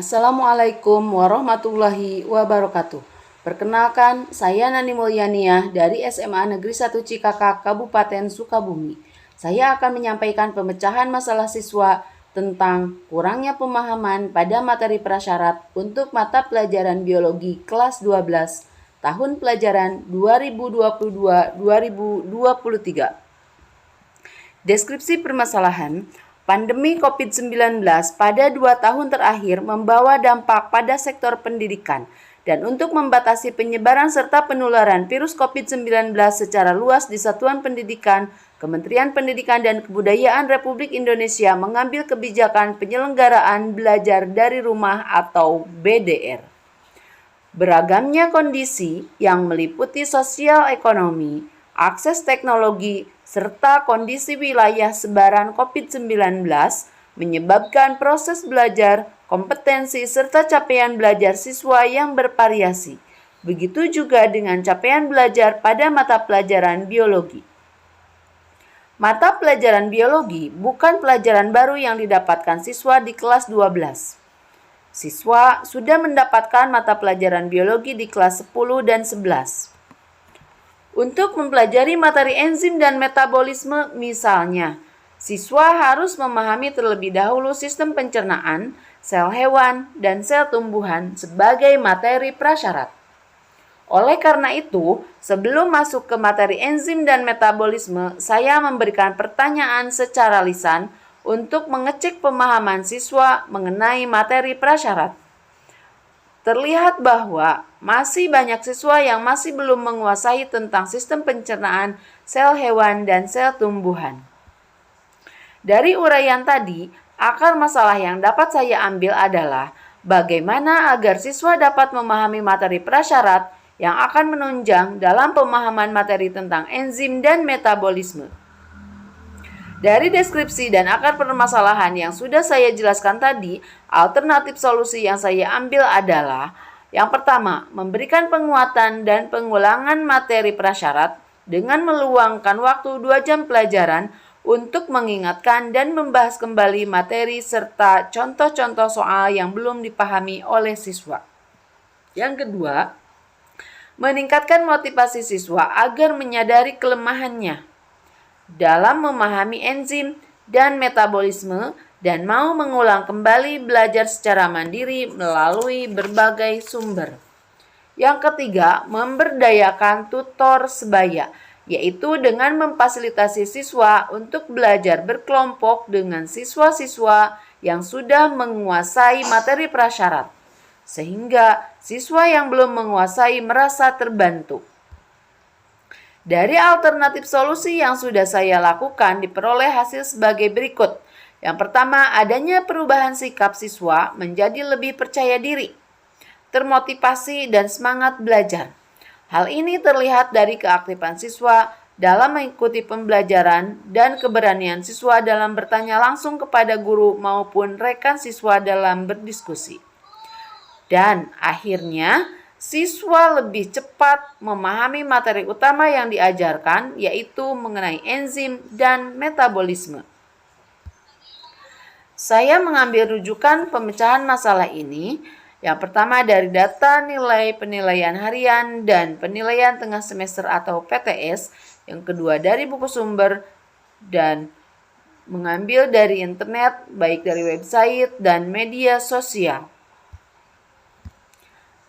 Assalamualaikum warahmatullahi wabarakatuh. Perkenalkan, saya Nani Mulyaniah dari SMA Negeri 1 Cikakak, Kabupaten Sukabumi. Saya akan menyampaikan pemecahan masalah siswa tentang kurangnya pemahaman pada materi prasyarat untuk mata pelajaran biologi kelas 12 tahun pelajaran 2022-2023. Deskripsi permasalahan. Pandemi COVID-19 pada 2 tahun terakhir membawa dampak pada sektor pendidikan, dan untuk membatasi penyebaran serta penularan virus COVID-19 secara luas di satuan pendidikan, Kementerian Pendidikan dan Kebudayaan Republik Indonesia mengambil kebijakan penyelenggaraan belajar dari rumah atau BDR. Beragamnya kondisi yang meliputi sosial ekonomi, akses teknologi, serta kondisi wilayah sebaran COVID-19 menyebabkan proses belajar, kompetensi, serta capaian belajar siswa yang bervariasi. Begitu juga dengan capaian belajar pada mata pelajaran biologi. Mata pelajaran biologi bukan pelajaran baru yang didapatkan siswa di kelas 12. Siswa sudah mendapatkan mata pelajaran biologi di kelas 10 dan 11. Untuk mempelajari materi enzim dan metabolisme misalnya, siswa harus memahami terlebih dahulu sistem pencernaan, sel hewan, dan sel tumbuhan sebagai materi prasyarat. Oleh karena itu, sebelum masuk ke materi enzim dan metabolisme, saya memberikan pertanyaan secara lisan untuk mengecek pemahaman siswa mengenai materi prasyarat. Terlihat bahwa masih banyak siswa yang masih belum menguasai tentang sistem pencernaan, sel hewan, dan sel tumbuhan. Dari uraian tadi, akar masalah yang dapat saya ambil adalah bagaimana agar siswa dapat memahami materi prasyarat yang akan menunjang dalam pemahaman materi tentang enzim dan metabolisme. Dari deskripsi dan akar permasalahan yang sudah saya jelaskan tadi, alternatif solusi yang saya ambil adalah yang pertama, memberikan penguatan dan pengulangan materi prasyarat dengan meluangkan waktu 2 jam pelajaran untuk mengingatkan dan membahas kembali materi serta contoh-contoh soal yang belum dipahami oleh siswa. Yang kedua, meningkatkan motivasi siswa agar menyadari kelemahannya dalam memahami enzim dan metabolisme dan mau mengulang kembali belajar secara mandiri melalui berbagai sumber. Yang ketiga, memberdayakan tutor sebaya, yaitu dengan memfasilitasi siswa untuk belajar berkelompok dengan siswa-siswa yang sudah menguasai materi prasyarat, sehingga siswa yang belum menguasai merasa terbantu. Dari alternatif solusi yang sudah saya lakukan diperoleh hasil sebagai berikut. Yang pertama, adanya perubahan sikap siswa menjadi lebih percaya diri, termotivasi, dan semangat belajar. Hal ini terlihat dari keaktifan siswa dalam mengikuti pembelajaran dan keberanian siswa dalam bertanya langsung kepada guru maupun rekan siswa dalam berdiskusi. Dan akhirnya, siswa lebih cepat memahami materi utama yang diajarkan, yaitu mengenai enzim dan metabolisme. Saya mengambil rujukan pemecahan masalah ini. Yang pertama dari data nilai penilaian harian dan penilaian tengah semester atau PTS. Yang kedua dari buku sumber dan mengambil dari internet, baik dari website dan media sosial.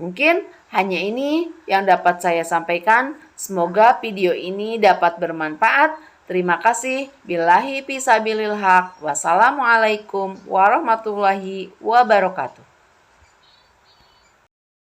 Mungkin hanya ini yang dapat saya sampaikan. Semoga video ini dapat bermanfaat. Terima kasih. Billahi fisabilil haq. Wassalamualaikum warahmatullahi wabarakatuh.